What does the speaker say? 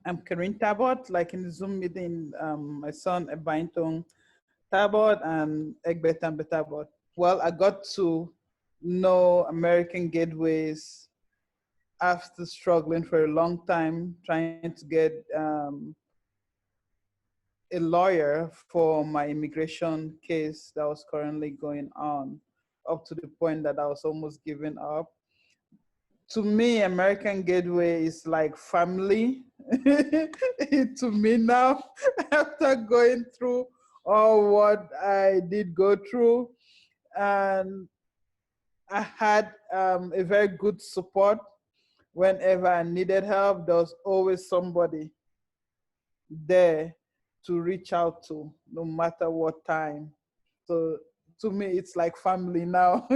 I'm Karyne Tabot, like in the Zoom meeting, my son Ebaintong Tabot and Egbetan Tabot. Well, I got to know American Gateways after struggling for a long time, trying to get a lawyer for my immigration case that was currently going on, up to the point that I was almost giving up. To me, American Gateway is like family to me now, after going through all what I did go through. And I had a very good support. Whenever I needed help, there was always somebody there to reach out to, no matter what time. So to me, it's like family now.